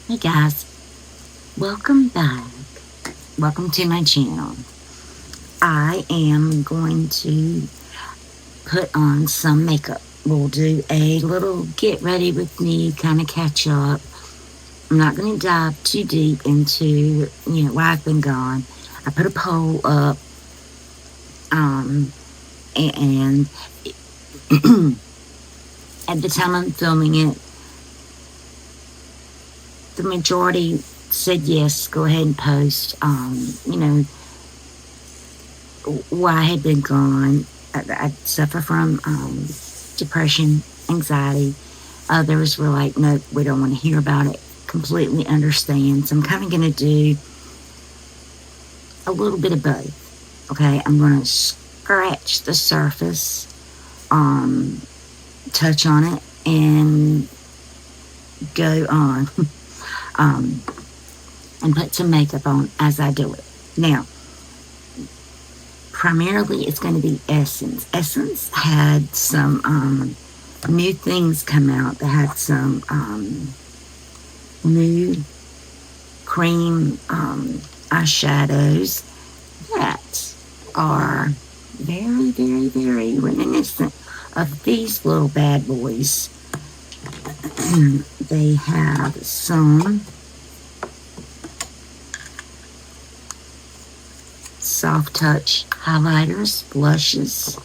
Hey guys, welcome back. Welcome to my channel. I am going to put on some makeup. We'll do a little get ready with me, kind of catch up. I'm not going to dive too deep into, why I've been gone. I put a poll up, and at the time I'm filming it, the majority said yes, go ahead and post, why I had been gone. I suffer from depression, anxiety. Others were like, nope, we don't want to hear about it. Completely understand. So I'm kind of going to do a little bit of both. Okay, I'm going to scratch the surface, touch on it, and go on. And put some makeup on as I do it. Now, primarily it's going to be Essence. Essence had some new things come out. They had some new cream eyeshadows that are very, very, very reminiscent of these little bad boys. They have some soft touch highlighters, blushes,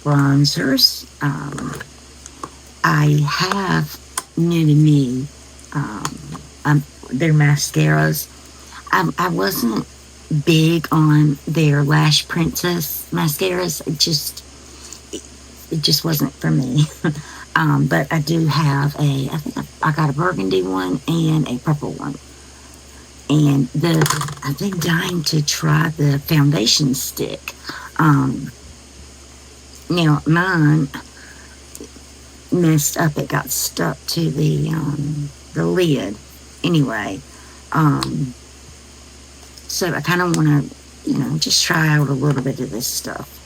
bronzers. I have new to me, their mascaras. I wasn't big on their Lash Princess mascaras. It just wasn't for me. But I do have I think I got a burgundy one and a purple one. And I've been dying to try the foundation stick. Now mine messed up. It got stuck to the lid. Anyway, so I kind of want to, just try out a little bit of this stuff.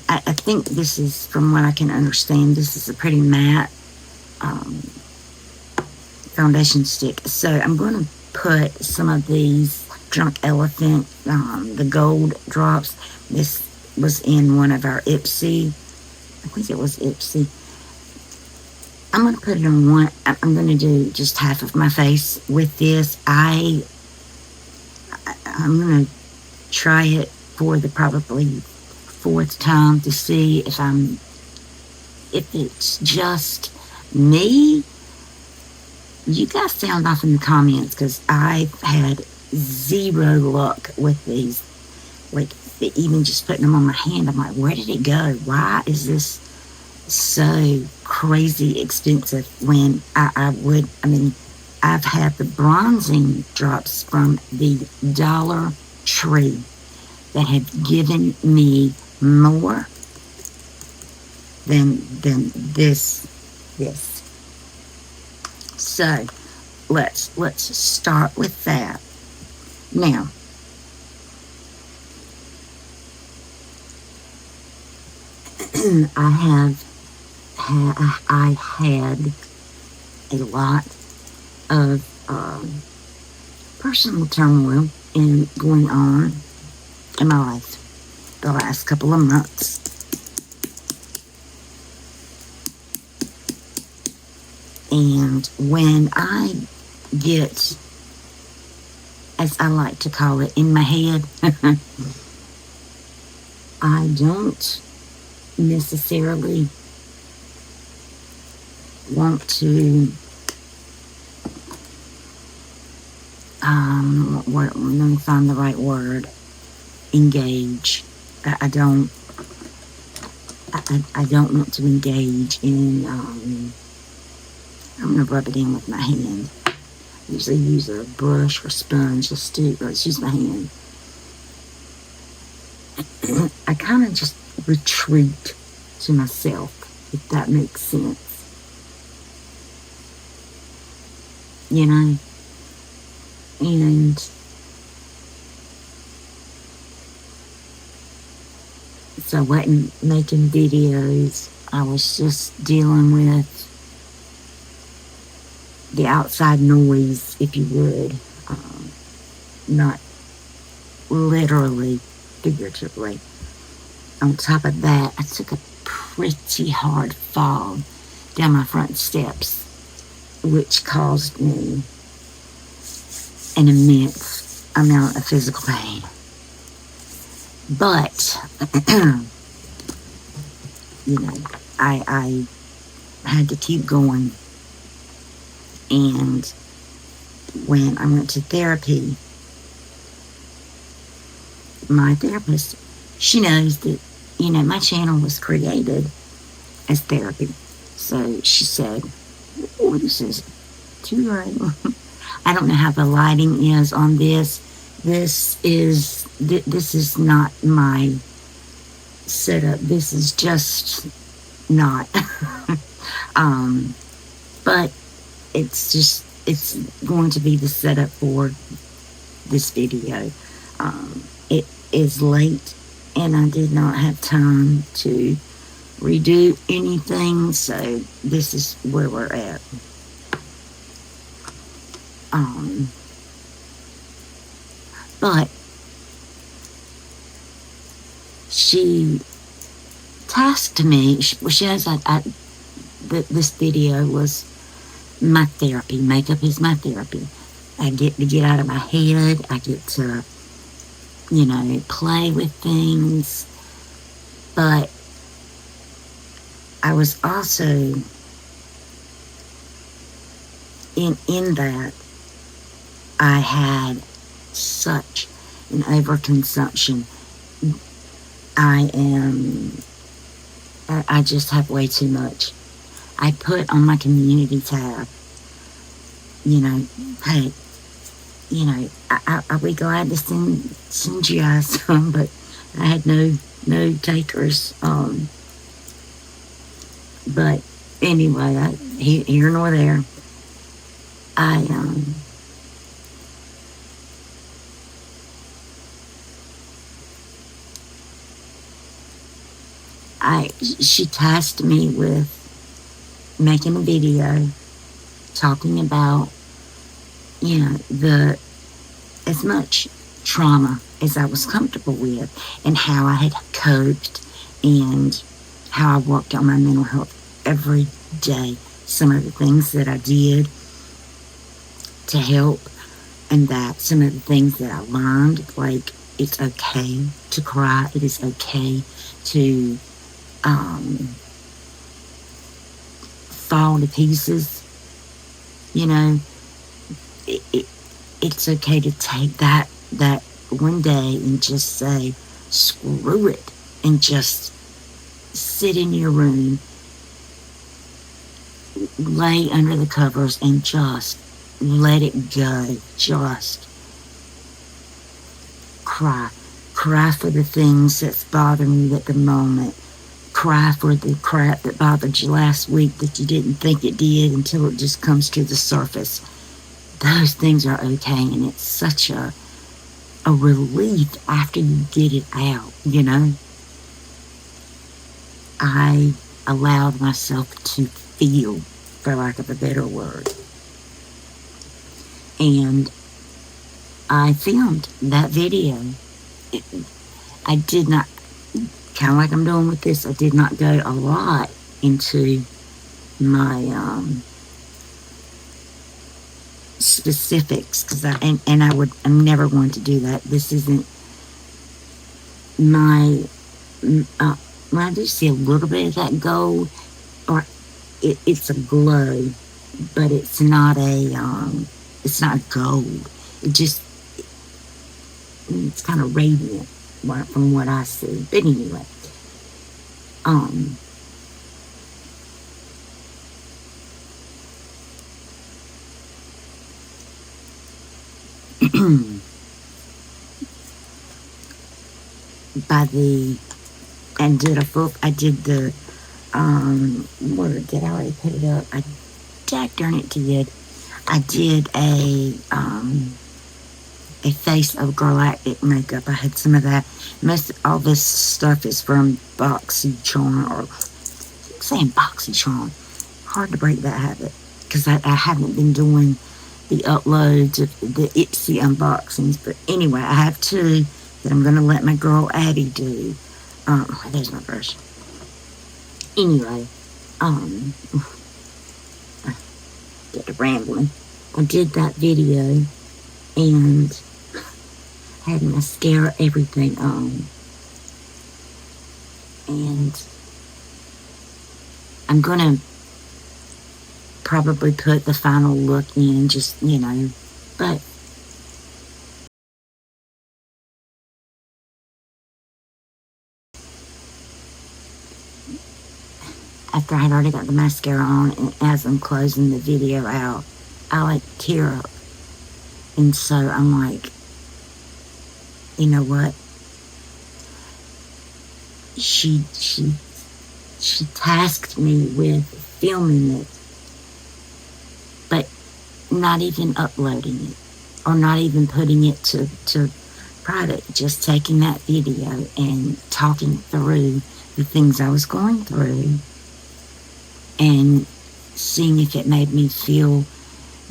I think this is, from what I can understand, this is a pretty matte foundation stick. So I'm going to put some of these Drunk Elephant, the gold drops. This was in one of our Ipsy. I think it was Ipsy. I'm going to put it on one. I'm going to do just half of my face with this. I'm going to try it for the probably fourth time to see if it's just me. You guys sound off in the comments, because I've had zero luck with these. Like, even just putting them on my hand, I'm like, where did it go? Why is this so crazy expensive when I've had the bronzing drops from the Dollar Tree that have given me more than this. So let's start with that. Now, I had a lot of personal turmoil going on in my life the last couple of months. And when I get, as I like to call it, in my head, I don't necessarily want to, let me find the right word, engage. I don't want to engage in, I'm going to rub it in with my hand. I usually use a brush or sponge. Let's use my hand. I kind of just retreat to myself, if that makes sense. And so I wasn't making videos. I was just dealing with the outside noise, if you would, not literally, figuratively. On top of that, I took a pretty hard fall down my front steps, which caused me an immense amount of physical pain. But, you know, I had to keep going. And when I went to therapy, my therapist, she knows that, you know, my channel was created as therapy. So she said, oh, this is too right. I don't know how the lighting is on this. This is not my setup. This is just not. But it's going to be the setup for this video. It is late and I did not have time to redo anything, so this is where we're at. But she tasked me, she has this video was my therapy. Makeup is my therapy. I get to get out of my head. I get to, you know, play with things. But I was also in that I had such an overconsumption. I just have way too much. I put on my community tab, you know, hey, you know, I'll be glad to send you guys some, but I had no takers. But anyway, here nor there. She tasked me with making a video talking about, you know, as much trauma as I was comfortable with and how I had coped and how I worked on my mental health every day. Some of the things that I did to help, and that some of the things that I learned, like it's okay to cry, it is okay to fall to pieces, you know. It's okay to take that one day and just say screw it and just sit in your room, lay under the covers and just let it go. Just cry for the things that's bothering you at the moment. Cry for the crap that bothered you last week that you didn't think it did until it just comes to the surface. Those things are okay, and it's such a relief after you get it out, you know. I allowed myself to feel, for lack of a better word. And I filmed that video. I did not, kind of like I'm doing with this, I did not go a lot into my specifics, because I'm never going to do that. This isn't my when I do see a little bit of that gold, or it's a glow, but it's not gold. It's kind of radiant from what I see. But anyway, I did the, where did I already put it up? Jack darn it did. I did a face of galactic makeup. I had some of that. All this stuff is from BoxyCharm, or I keep saying BoxyCharm. Hard to break that habit. because I haven't been doing the uploads of the Ipsy unboxings. But anyway, I have two that I'm going to let my girl Abby do. There's my brush. Anyway, get to rambling. I did that video and had mascara, everything on. And I'm going to probably put the final look in, just, you know, but after I had already got the mascara on, and as I'm closing the video out, I like tear up. And so I'm like, you know what? She tasked me with filming it, but not even uploading it, or not even putting it to private, just taking that video and talking through the things I was going through and seeing if it made me feel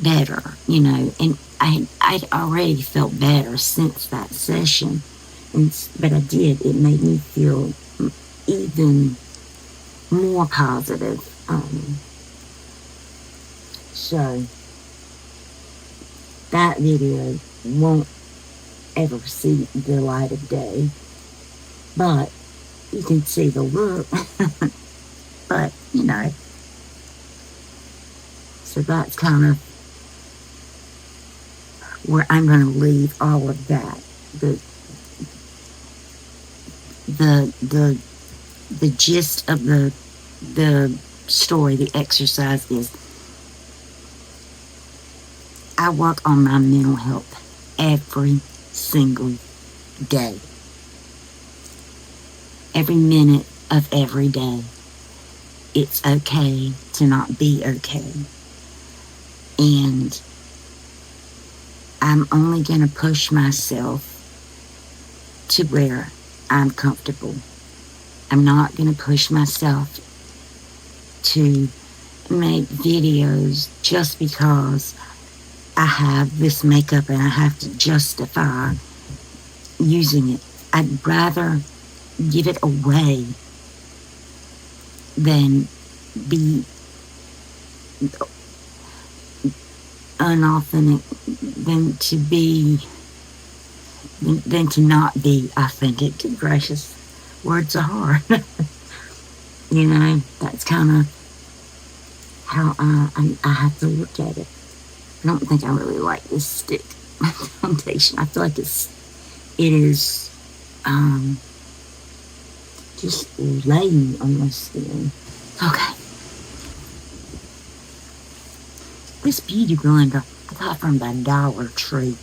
better, you know. And I'd already felt better since that session, but I did. It made me feel even more positive. So that video won't ever see the light of day, but you can see the look. But you know, so that's kind of where I'm going to leave all of that. The gist of the story, the exercise is, I work on my mental health every single day. Every minute of every day. It's okay to not be okay. And I'm only going to push myself to where I'm comfortable. I'm not going to push myself to make videos just because I have this makeup and I have to justify using it. I'd rather give it away than be unauthentic, than to not be authentic. Good gracious, words are hard. You know, that's kind of how I have to look at it. I don't think I really like this stick foundation. I feel like it is just laying on my skin. Okay. This beauty blender I got from the Dollar Tree,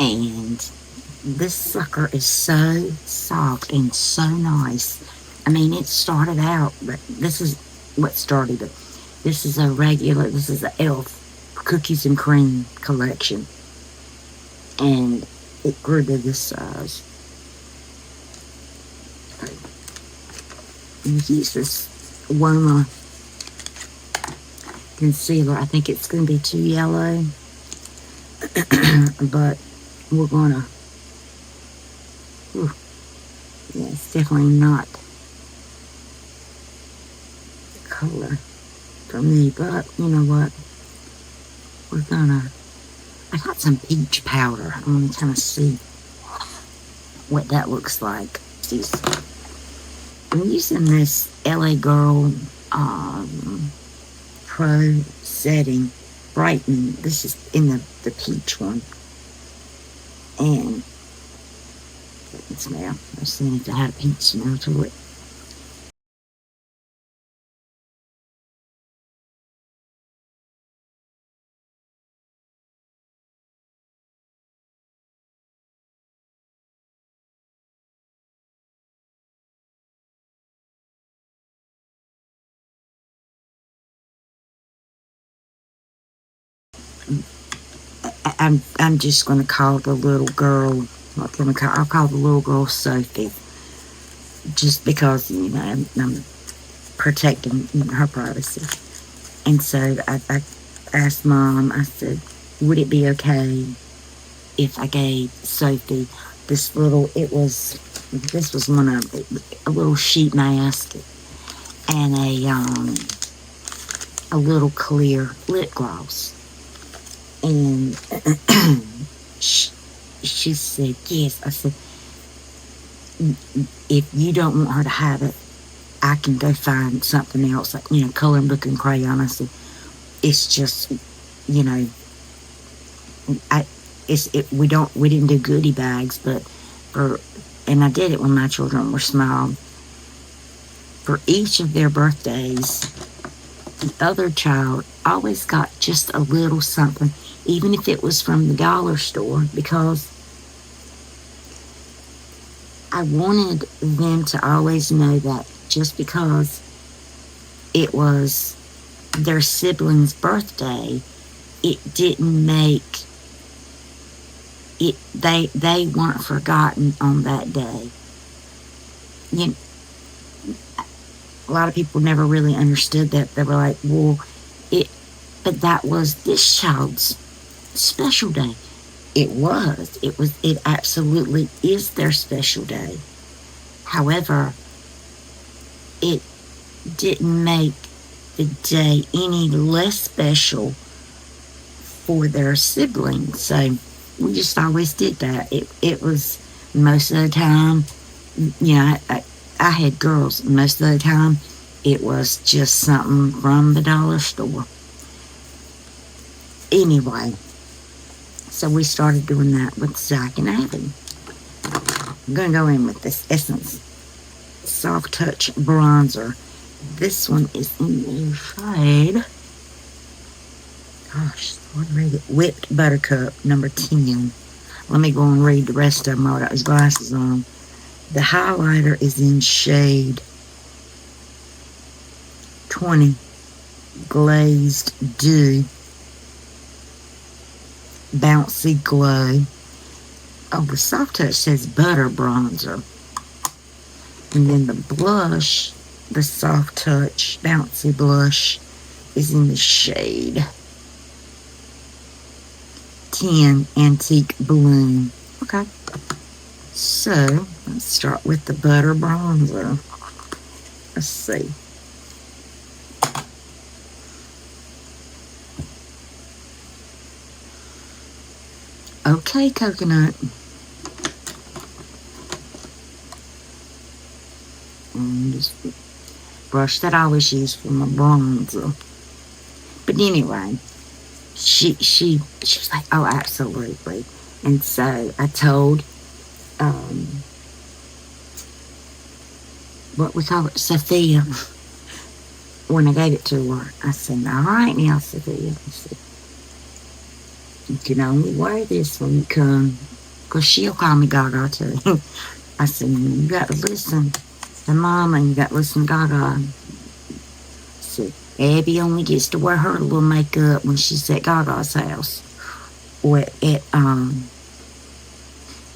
and this sucker is so soft and so nice. I mean, it started out, but this is what started it. This is a Elf cookies and cream collection, and it grew to this size. And use this Woma concealer. I think it's going to be too yellow, but we're gonna, yeah, it's definitely not the color for me, but you know what, I got some peach powder. I want to kind of see what that looks like. I'm using this LA Girl Pro Setting Brightening. This is in the peach one. And let it smell. Let's see if it had a peach smell to it. I'm just going to call the little girl, I'll call the little girl Sophie, just because, you know, I'm protecting her privacy. And so I asked Mom, I said, would it be okay if I gave Sophie this little, this was one of a little sheet mask and a little clear lip gloss. And she said, yes. I said, if you don't want her to have it, I can go find something else, like, coloring book and crayon. I said, it's just, we didn't do goodie bags, but and I did it when my children were small. For each of their birthdays, the other child always got just a little something, even if it was from the dollar store, because I wanted them to always know that just because it was their sibling's birthday, it didn't make it, they weren't forgotten on that day. A lot of people never really understood that. They were like, well, but that was this child's special day. It absolutely is their special day. However, it didn't make the day any less special for their siblings. So we just always did that. It was most of the time, I had girls. Most of the time, it was just something from the dollar store. Anyway, so we started doing that with Zach and Abby. I'm going to go in with this Essence Soft Touch Bronzer. This one is in the shade, Whipped Buttercup, number 10. Let me go and read the rest of them while I got these glasses on. The highlighter is in shade 20, Glazed Dew, Bouncy Glow. Oh, the Soft Touch says Butter Bronzer. And then the blush, the Soft Touch Bouncy Blush, is in the shade 10, Antique Bloom. Okay. So, let's start with the Butter Bronzer. Let's see. Okay, coconut. And just brush that I always use for my bronzer. But anyway, she was like, oh, absolutely. And so I told what we call it, Sophia, when I gave it to her, I said, all right now, Sophia, I said, you can only wear this when you come, because she'll call me Gaga too. I said, you got to listen to Mama and you got to listen to Gaga. I said, Abby only gets to wear her little makeup when she's at Gaga's house, or at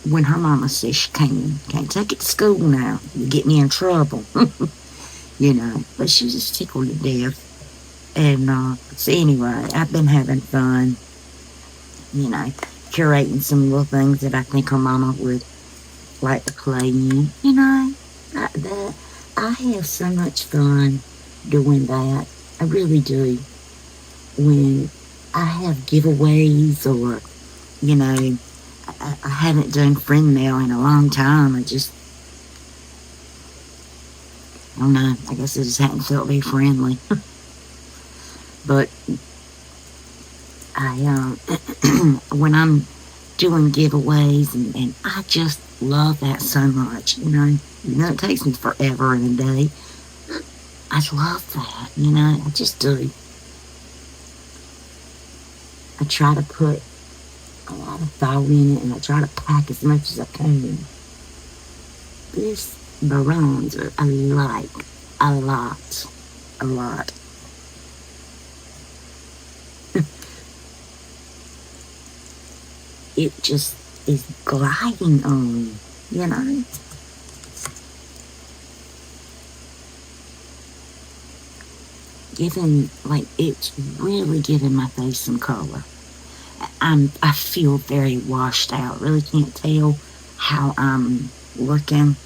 when her mama says she can't take it to school now. You get me in trouble. But she was just tickled to death. And so anyway, I've been having fun, curating some little things that I think her mama would like to play in. I have so much fun doing that. I really do. When I have giveaways or, I haven't done friend mail in a long time. I don't know. I guess I just hadn't felt very friendly. But when I'm doing giveaways, and I just love that so much, it takes me forever and a day. I love that, I just do. I try to put a lot of thought in it, and I try to pack as much as I can. This bronzer I like a lot. It just is gliding on, giving, like, it's really giving my face some color. I feel very washed out. Really can't tell how I'm looking.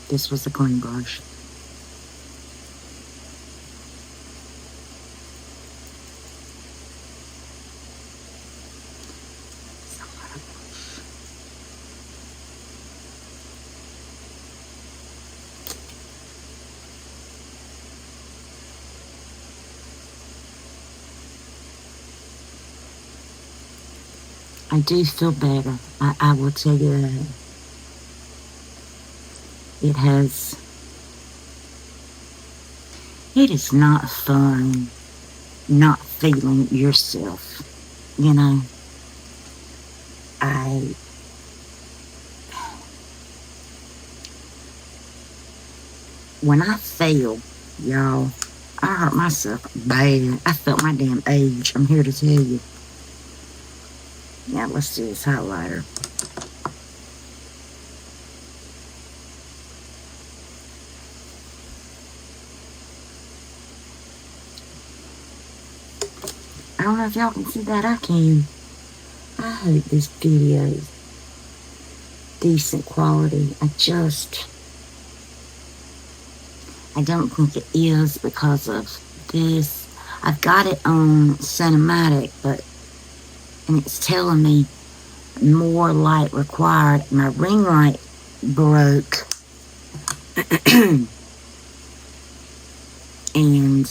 This was a clean brush. I do feel better. I will tell you that. It is not fun not feeling yourself. You know, when I fail, y'all, I hurt myself bad. I felt my damn age. I'm here to tell you. Now let's do this highlighter. I don't know if y'all can see that. I can. I hope this video is decent quality. I don't think it is because of this. I've got it on cinematic, and it's telling me more light required. My ring light broke. And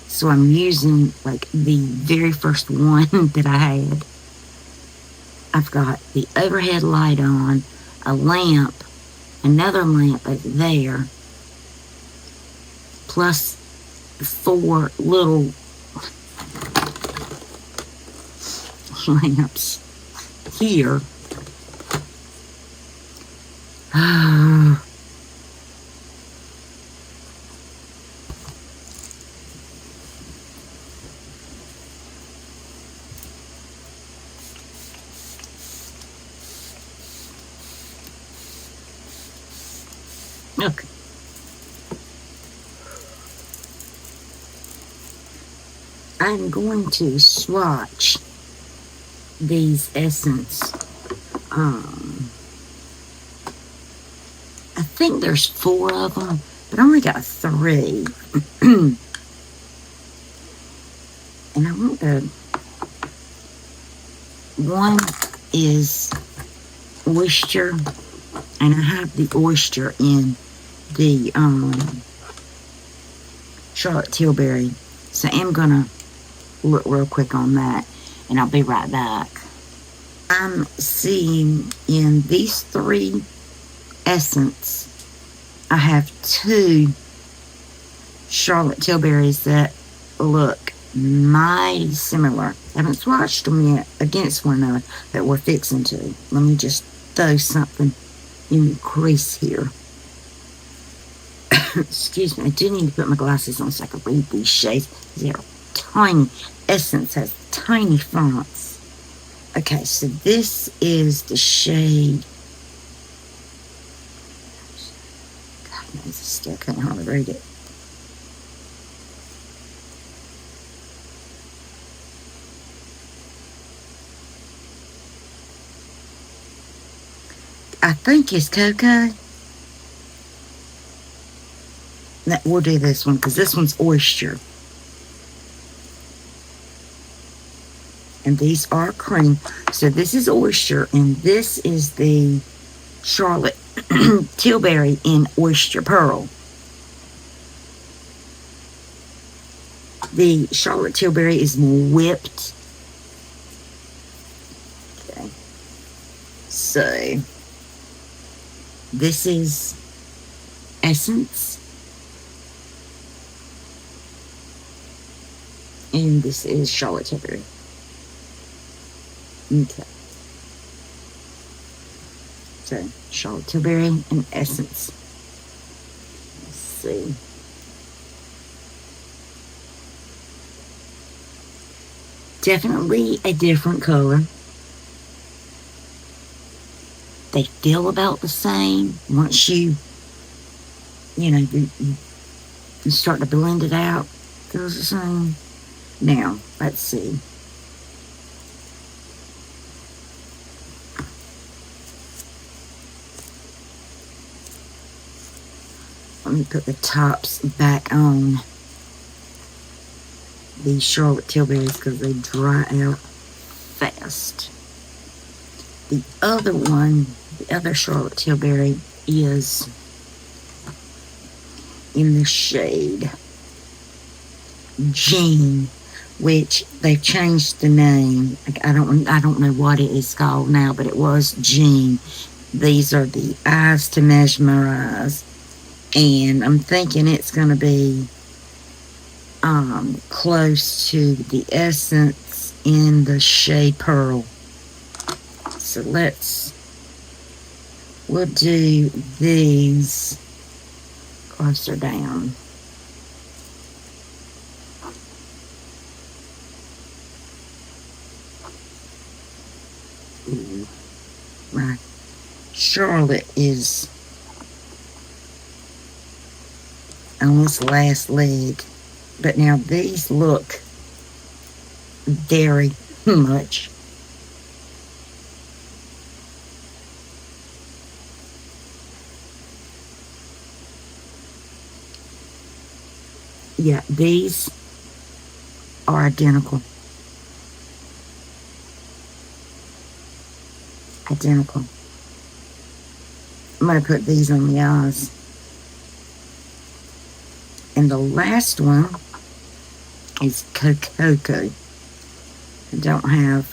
so I'm using like the very first one that I had. I've got the overhead light on, a lamp, another lamp over there, plus 4 little lamps here. Look. I'm going to swatch these essence. I think there's 4 of them, but I only got 3. And I want one is oyster, and I have the oyster in the Charlotte Tilbury. So I'm gonna look real quick on that, and I'll be right back. I'm seeing in these 3 essence, I have 2 Charlotte Tilburys that look mighty similar. I haven't swatched them yet against one another, but we're fixing to. Let me just throw something in the crease here. Excuse me, I do need to put my glasses on so I can read these shades. They're tiny. Essence has tiny fonts. Okay, so this is the shade. God knows, I still can't hardly read it. I think it's cocoa. We'll do this one because this one's oyster. And these are cream. So this is oyster, and this is the Charlotte Tilbury in oyster pearl. The Charlotte Tilbury is more whipped. Okay. So this is essence. And this is Charlotte Tilbury. Okay. So, Charlotte Tilbury and essence. Let's see. definitely a different color. They feel about the same. Once you start to blend it out, feels the same. Now, let's see. Let me put the tops back on these Charlotte Tilburys because they dry out fast. The other one, the other Charlotte Tilbury is in the shade Jean, which they've changed the name. I don't know what it is called now, but it was Jean. These are the Eyes to Mesmerize, and I'm thinking it's going to be close to the Essence in the shade Pearl. So we'll do these closer down. My Charlotte is on this last leg, but now these look very much these are identical. I'm going to put these on the eyes. And the last one is Cocoa. I don't have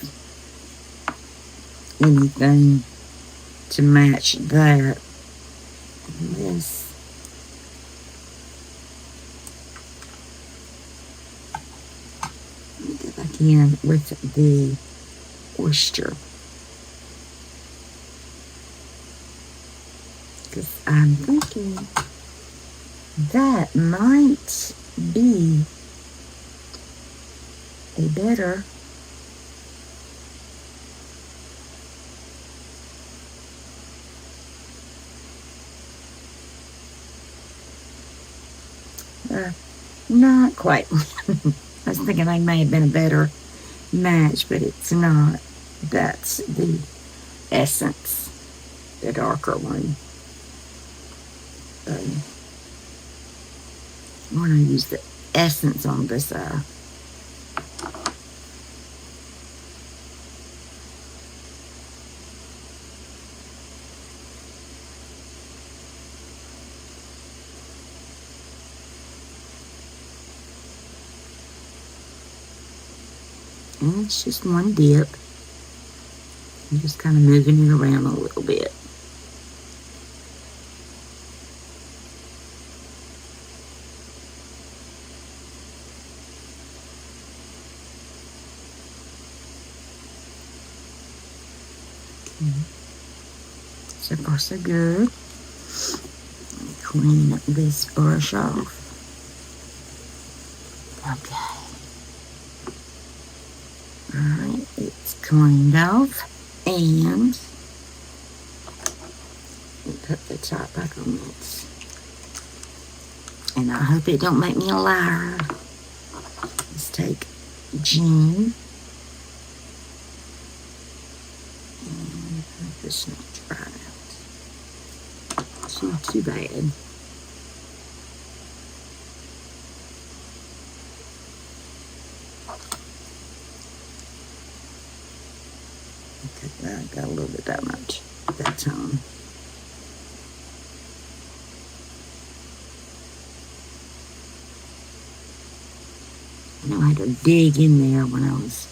anything to match that. This. Let me go back in with the oyster. Because I'm thinking that might be a better not quite. I was thinking they may have been a better match, but it's not. That's the Essence, the darker one. I'm going to use the Essence on this eye. And it's just one dip. I'm just kind of moving it around a little bit. So far, so good. Clean this brush off. Okay. Alright, it's cleaned off. And put the top back on this. And I hope it don't make me a liar. Let's take Jean. This not dry out. It's not too bad. Okay, I got a little bit that much. That's on. I know I had to dig in there when I was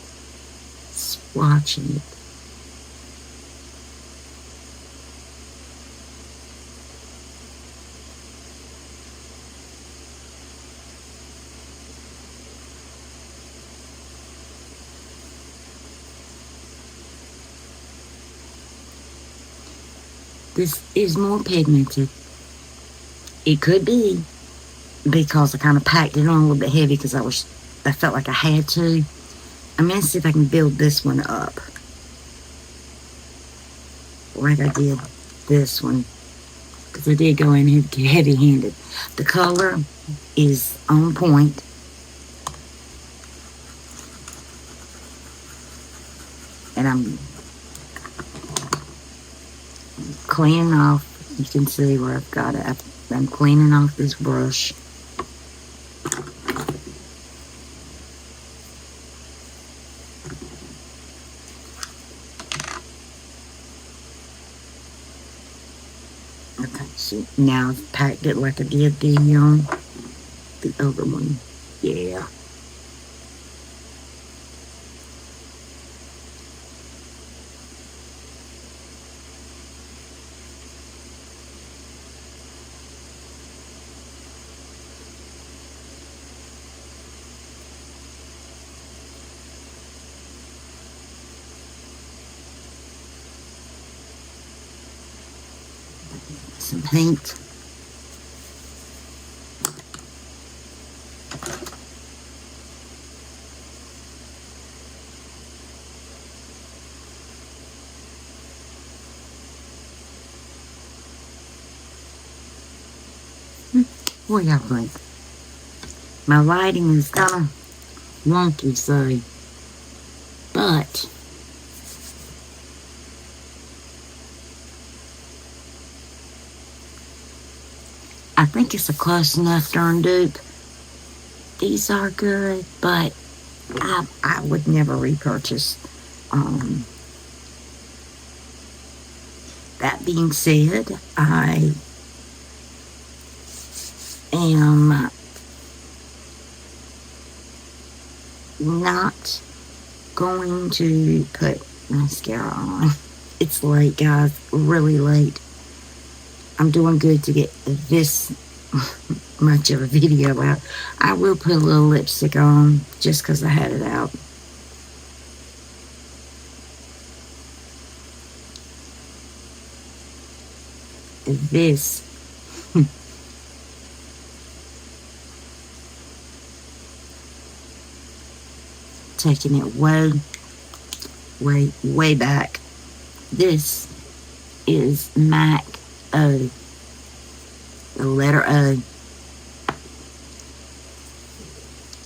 swatching it. This is more pigmented. It could be because I kind of packed it on a little bit heavy because I felt like I had to. I'm going to see if I can build this one up like I did this one, because I did go in heavy-handed. The color is on point. And I'm cleaning off. You can see where I've got it. I'm cleaning off this brush. Okay, so now I've packed it like I did the other one. Yeah. Some paint. What do y'all think? My lighting is kind of wonky, so, but I think it's a close enough darn dupe. These are good, but I would never repurchase. That being said, I am not going to put mascara on. It's late, guys, really late. I'm doing good to get this much of a video out. I will put a little lipstick on just because I had it out. This taking it way back. This is MAC O, the letter O,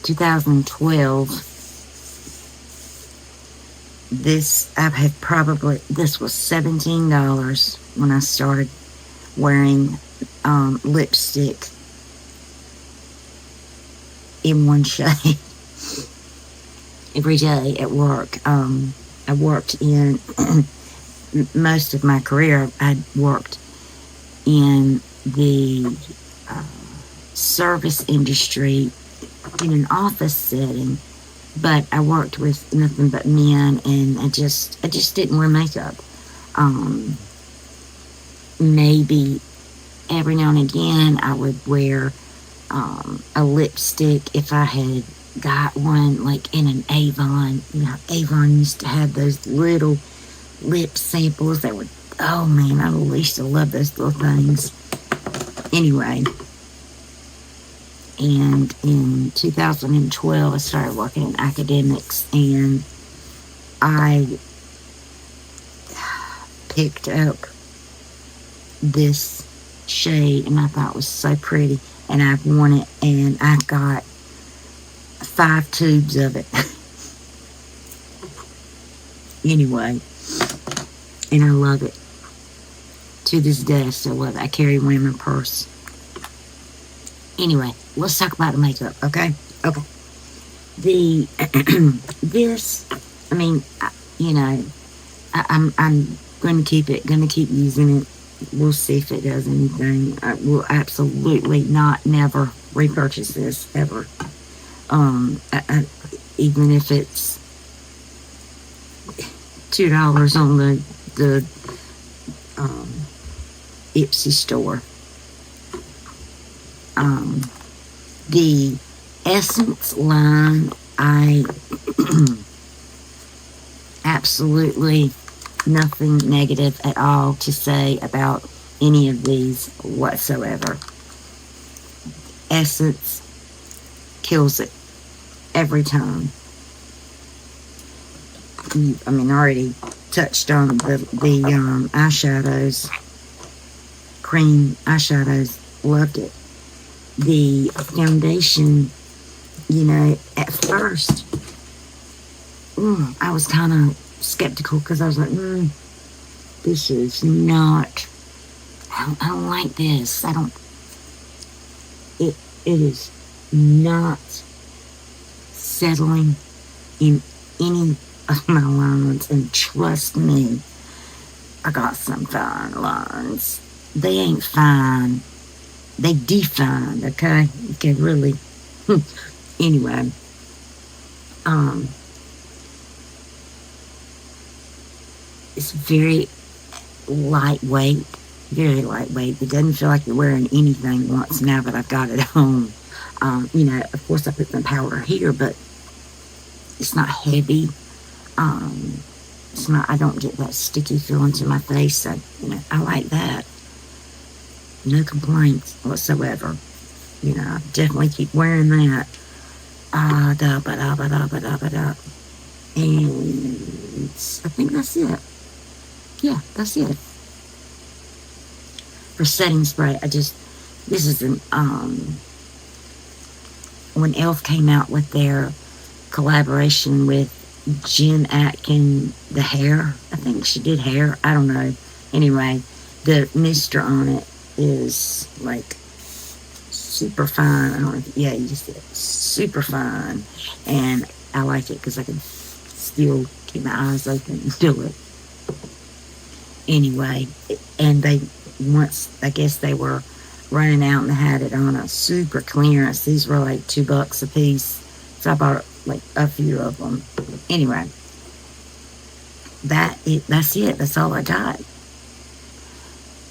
2012. This this was $17 when I started wearing lipstick in one shade every day at work. I worked in most of my career. I worked in the service industry in an office setting, but I worked with nothing but men, and I just didn't wear makeup. Maybe every now and again I would wear a lipstick if I had got one, like in an Avon. You know, Avon used to have those little lip samples that were, oh man, I used to love those little things. Anyway, and in 2012 I started working in academics, and I picked up this shade and I thought it was so pretty, and I've worn it, and I got 5 tubes of it. Anyway, and I love it. To this day, I still love it. I carry one in my purse. Anyway, let's talk about the makeup, okay? Okay. This, I mean, you know, I'm going to keep using it. We'll see if it does anything. I will absolutely never repurchase this, ever. Even if it's $2 on the Ipsy store. The Essence line, I absolutely nothing negative at all to say about any of these whatsoever. Essence kills it every time. I mean, I already touched on the eyeshadows, cream eyeshadows. Loved it. The foundation, you know, at first, I was kind of skeptical because I was like, this is not. I don't like this. I don't. It is not settling in any of my lines, and trust me, I got some fine lines. They ain't fine. They defined, okay? Okay, really. Anyway, it's very lightweight, very lightweight. It doesn't feel like you're wearing anything once now that I've got it on. You know, of course I put some powder here, but it's not heavy. It's not, I don't get that sticky feeling to my face. So, you know, I like that. No complaints whatsoever. You know, I definitely keep wearing that. And I think that's it. Yeah, that's it. For setting spray, this is an, when e.l.f. came out with their collaboration with Jen Atkin, the hair, I think she did hair, I don't know. Anyway, the mister on it is like super fine. I don't know, yeah, you just said super fine, and I like it because I can still keep my eyes open and do it. Anyway, and once I guess they were running out and they had it on a super clearance. These were like $2 a piece, so I bought like a few of them. Anyway, that's it. That's all I got.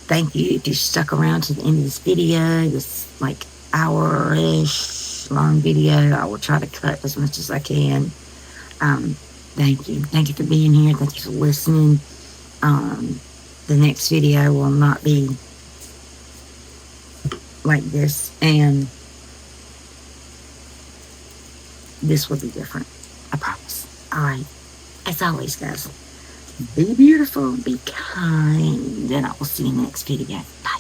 Thank you if you stuck around to the end of this video. This like hour-ish long video. I will try to cut as much as I can. Thank you. Thank you for being here. Thank you for listening. The next video will not be like this, and this will be different. I promise. Alright. As always, guys, be beautiful, be kind, and I will see you next video. Bye.